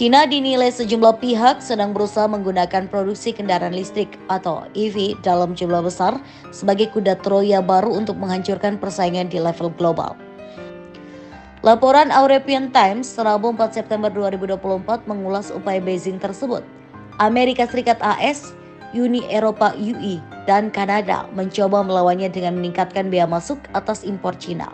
Cina dinilai sejumlah pihak sedang berusaha menggunakan produksi kendaraan listrik atau EV dalam jumlah besar sebagai kuda Troya baru untuk menghancurkan persaingan di level global. Laporan European Times Rabu 4 September 2024 mengulas upaya Beijing tersebut. Amerika Serikat AS, Uni Eropa UI, dan Kanada mencoba melawannya dengan meningkatkan bea masuk atas impor Cina.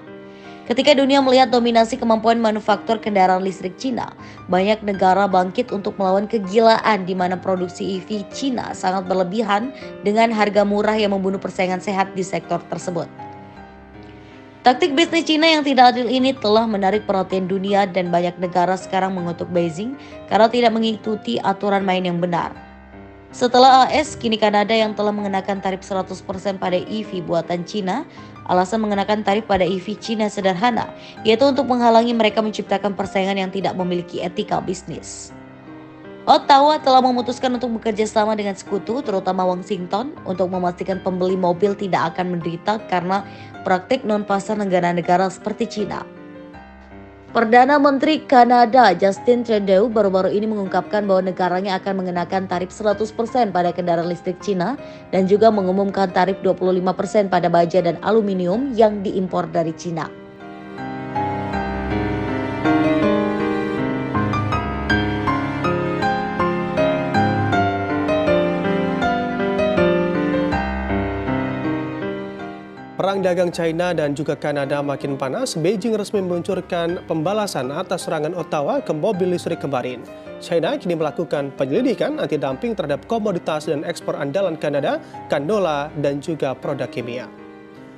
Ketika dunia melihat dominasi kemampuan manufaktur kendaraan listrik Cina, banyak negara bangkit untuk melawan kegilaan di mana produksi EV Cina sangat berlebihan dengan harga murah yang membunuh persaingan sehat di sektor tersebut. Taktik bisnis Cina yang tidak adil ini telah menarik perhatian dunia dan banyak negara sekarang mengutuk Beijing karena tidak mengikuti aturan main yang benar. Setelah AS, kini Kanada yang telah mengenakan tarif 100% pada EV buatan Cina. Alasan mengenakan tarif pada EV Cina sederhana, yaitu untuk menghalangi mereka menciptakan persaingan yang tidak memiliki etika bisnis. Ottawa telah memutuskan untuk bekerja sama dengan sekutu, terutama Washington, untuk memastikan pembeli mobil tidak akan menderita karena praktik non-pasar negara-negara seperti Cina. Perdana Menteri Kanada Justin Trudeau baru-baru ini mengungkapkan bahwa negaranya akan mengenakan tarif 100% pada kendaraan listrik Cina dan juga mengumumkan tarif 25% pada baja dan aluminium yang diimpor dari Cina. Perang dagang China dan juga Kanada makin panas. Beijing resmi meluncurkan pembalasan atas serangan Ottawa ke mobil listrik kemarin. China kini melakukan penyelidikan anti-dumping terhadap komoditas dan ekspor andalan Kanada, canola, dan juga produk kimia.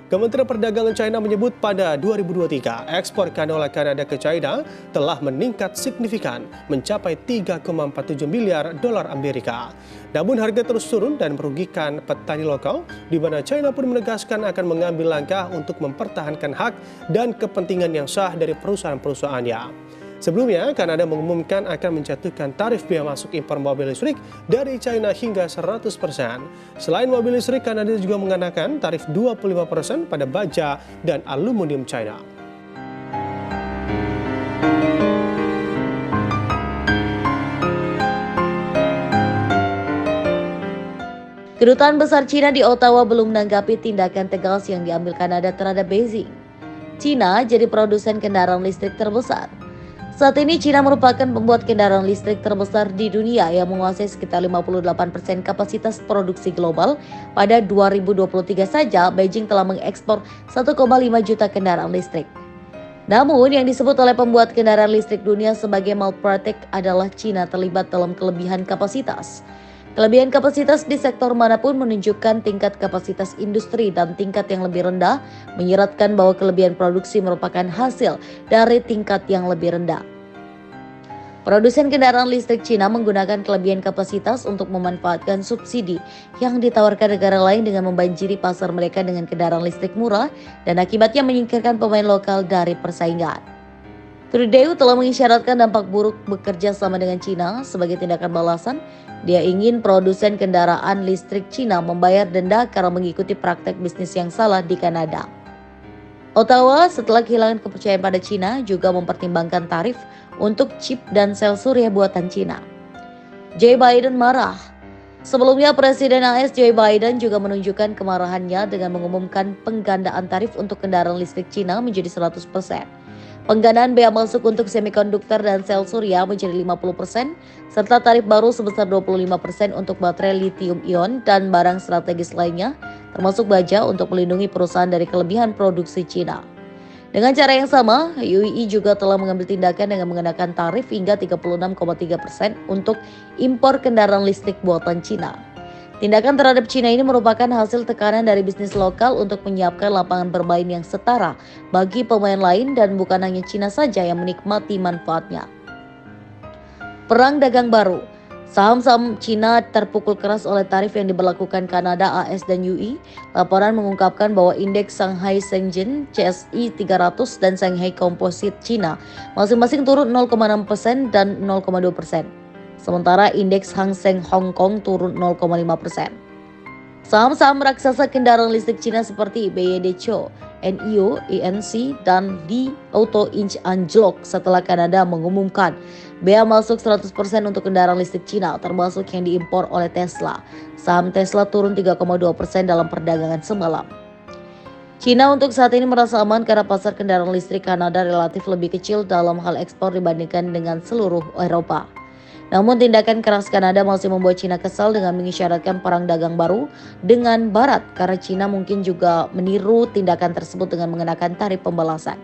Kementerian Perdagangan China menyebut pada 2023, ekspor canola Kanada ke China telah meningkat signifikan mencapai 3,47 miliar dolar Amerika. Namun harga terus turun dan merugikan petani lokal, di mana China pun menegaskan akan mengambil langkah untuk mempertahankan hak dan kepentingan yang sah dari perusahaan-perusahaannya. Sebelumnya, Kanada mengumumkan akan menjatuhkan tarif bea masuk impor mobil listrik dari China hingga 100%. Selain mobil listrik, Kanada juga mengenakan tarif 25% pada baja dan aluminium China. Kedutaan besar Cina di Ottawa belum menanggapi tindakan tegas yang diambil Kanada terhadap Beijing. Cina jadi produsen kendaraan listrik terbesar. Saat ini Cina merupakan pembuat kendaraan listrik terbesar di dunia yang menguasai sekitar 58% kapasitas produksi global. Pada 2023 saja, Beijing telah mengekspor 1,5 juta kendaraan listrik. Namun yang disebut oleh pembuat kendaraan listrik dunia sebagai malpraktik adalah Cina terlibat dalam kelebihan kapasitas. Kelebihan kapasitas di sektor manapun menunjukkan tingkat kapasitas industri dan tingkat yang lebih rendah, menyiratkan bahwa kelebihan produksi merupakan hasil dari tingkat yang lebih rendah. Produsen kendaraan listrik Cina menggunakan kelebihan kapasitas untuk memanfaatkan subsidi yang ditawarkan negara lain dengan membanjiri pasar mereka dengan kendaraan listrik murah dan akibatnya menyingkirkan pemain lokal dari persaingan. Trudeau telah mengisyaratkan dampak buruk bekerja sama dengan Cina sebagai tindakan balasan. Dia ingin produsen kendaraan listrik Cina membayar denda karena mengikuti praktek bisnis yang salah di Kanada. Ottawa setelah kehilangan kepercayaan pada Cina juga mempertimbangkan tarif untuk chip dan sel surya buatan Cina. Joe Biden marah. Sebelumnya Presiden AS Joe Biden juga menunjukkan kemarahannya dengan mengumumkan penggandaan tarif untuk kendaraan listrik Cina menjadi 100%. Penggandaan bea masuk untuk semikonduktor dan sel surya menjadi 50%, serta tarif baru sebesar 25% untuk baterai lithium ion dan barang strategis lainnya, termasuk baja untuk melindungi perusahaan dari kelebihan produksi Cina. Dengan cara yang sama, UI juga telah mengambil tindakan dengan mengenakan tarif hingga 36,3% untuk impor kendaraan listrik buatan Cina. Tindakan terhadap Cina ini merupakan hasil tekanan dari bisnis lokal untuk menyiapkan lapangan bermain yang setara bagi pemain lain dan bukan hanya Cina saja yang menikmati manfaatnya. Perang dagang baru. Saham-saham Cina terpukul keras oleh tarif yang diberlakukan Kanada, AS, dan UI. Laporan mengungkapkan bahwa indeks Shanghai Shenzhen CSI 300 dan Shanghai Composite Cina masing-masing turun 0,6% dan 0,2%. Sementara indeks Hang Seng Hong Kong turun 0,5%. Saham-saham raksasa kendaraan listrik Cina seperti BYD-Co, NIO, ENC, dan Li Auto Inch anjlok setelah Kanada mengumumkan Bea masuk 100% untuk kendaraan listrik Cina, termasuk yang diimpor oleh Tesla. Saham Tesla turun 3,2% dalam perdagangan semalam. Cina untuk saat ini merasa aman karena pasar kendaraan listrik Kanada relatif lebih kecil dalam hal ekspor dibandingkan dengan seluruh Eropa. Namun tindakan keras Kanada masih membuat Cina kesal dengan mengisyaratkan perang dagang baru dengan Barat karena Cina mungkin juga meniru tindakan tersebut dengan mengenakan tarif pembalasan.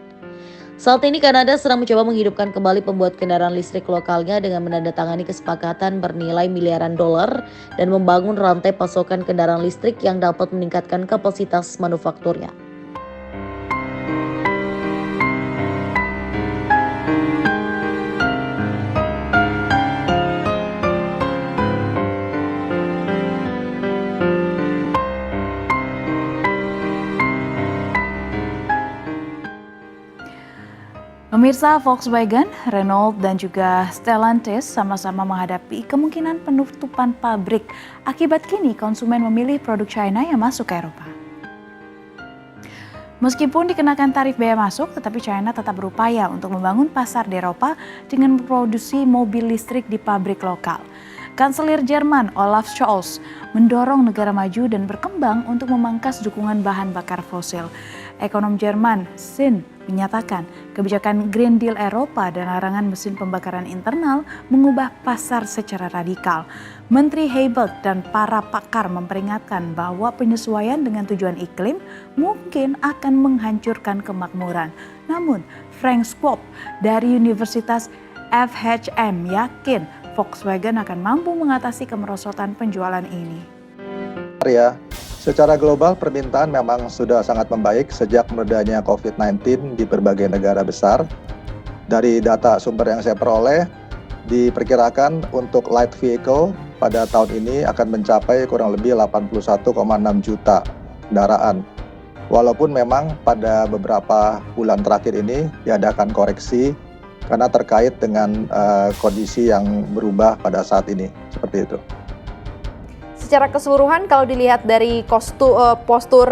Saat ini Kanada sedang mencoba menghidupkan kembali pembuat kendaraan listrik lokalnya dengan menandatangani kesepakatan bernilai miliaran dolar dan membangun rantai pasokan kendaraan listrik yang dapat meningkatkan kapasitas manufakturnya. Pemirsa, Volkswagen, Renault, dan juga Stellantis sama-sama menghadapi kemungkinan penutupan pabrik akibat kini konsumen memilih produk China yang masuk ke Eropa. Meskipun dikenakan tarif bea masuk, tetapi China tetap berupaya untuk membangun pasar di Eropa dengan memproduksi mobil listrik di pabrik lokal. Kanselir Jerman Olaf Scholz mendorong negara maju dan berkembang untuk memangkas dukungan bahan bakar fosil. Ekonom Jerman Sinn menyatakan kebijakan Green Deal Eropa dan larangan mesin pembakaran internal mengubah pasar secara radikal. Menteri Habeck dan para pakar memperingatkan bahwa penyesuaian dengan tujuan iklim mungkin akan menghancurkan kemakmuran. Namun, Frank Schwab dari Universitas FHM yakin Volkswagen akan mampu mengatasi kemerosotan penjualan ini. Secara global permintaan memang sudah sangat membaik sejak meredanya COVID-19 di berbagai negara besar. Dari data sumber yang saya peroleh, diperkirakan untuk light vehicle pada tahun ini akan mencapai kurang lebih 81,6 juta kendaraan. Walaupun memang pada beberapa bulan terakhir ini diadakan koreksi karena terkait dengan kondisi yang berubah pada saat ini, seperti itu. Secara keseluruhan kalau dilihat dari postur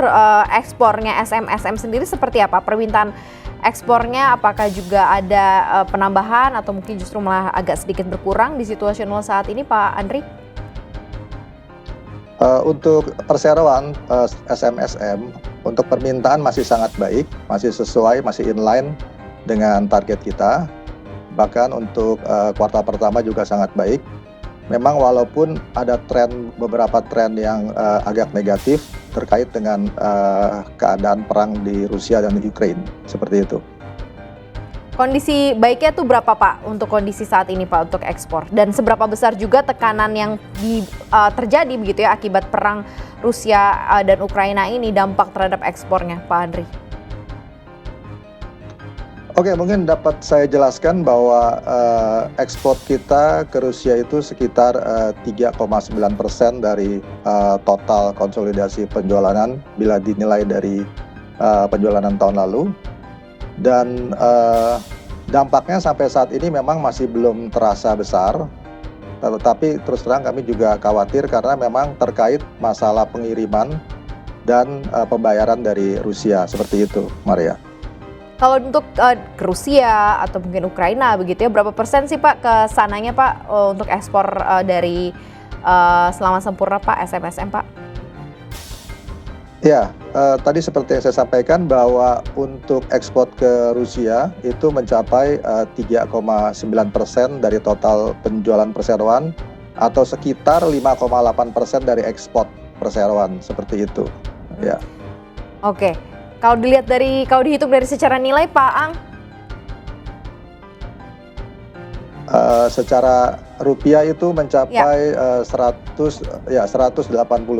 ekspornya SMSM sendiri seperti apa? Permintaan ekspornya apakah juga ada penambahan atau mungkin justru malah agak sedikit berkurang di situasional saat ini, Pak Andri? Untuk perseroan SMSM, untuk permintaan masih sangat baik, masih sesuai, masih inline dengan target kita. Bahkan untuk kuartal pertama juga sangat baik. Memang walaupun ada beberapa tren yang agak negatif terkait dengan keadaan perang di Rusia dan Ukraina, seperti itu. Kondisi baiknya tuh berapa Pak untuk kondisi saat ini Pak untuk ekspor? Dan seberapa besar juga tekanan yang terjadi begitu ya akibat perang Rusia dan Ukraina ini dampak terhadap ekspornya Pak Andri? Oke, mungkin dapat saya jelaskan bahwa ekspor kita ke Rusia itu sekitar 3,9% dari total konsolidasi penjualan bila dinilai dari penjualan tahun lalu. Dan dampaknya sampai saat ini memang masih belum terasa besar. Tetapi terus terang kami juga khawatir karena memang terkait masalah pengiriman dan pembayaran dari Rusia, seperti itu, Maria. Kalau untuk ke Rusia atau mungkin Ukraina begitu ya, berapa persen sih Pak ke sananya Pak untuk ekspor dari Selamat Sempurna Pak, SMSM Pak? Ya, tadi seperti yang saya sampaikan bahwa untuk ekspor ke Rusia itu mencapai 3,9% dari total penjualan perseroan atau sekitar 5,8% dari ekspor perseroan, seperti itu. Ya. Oke. Kalau dihitung dari secara nilai, Pak Ang? Secara rupiah itu mencapai 180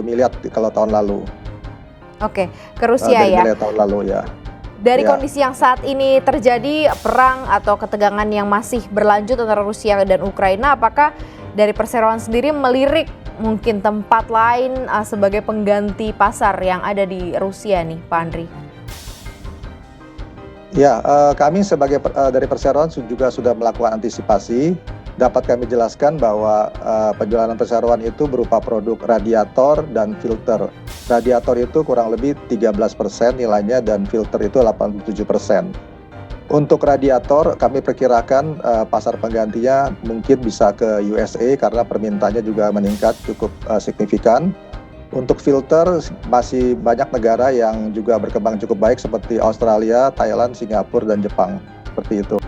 miliar kalau tahun lalu. Oke, ke Rusia dari ya. Dari tahun lalu ya. Dari kondisi yang saat ini terjadi perang atau ketegangan yang masih berlanjut antara Rusia dan Ukraina, apakah dari perseroan sendiri melirik mungkin tempat lain sebagai pengganti pasar yang ada di Rusia nih, Pak Andri? Ya, kami sebagai dari perseroan juga sudah melakukan antisipasi. Dapat kami jelaskan bahwa penjualan perseroan itu berupa produk radiator dan filter. Radiator itu kurang lebih 13% nilainya dan filter itu 87%. Untuk radiator kami perkirakan pasar penggantinya mungkin bisa ke USA karena permintaannya juga meningkat cukup signifikan. Untuk filter masih banyak negara yang juga berkembang cukup baik seperti Australia, Thailand, Singapura, dan Jepang. Seperti itu.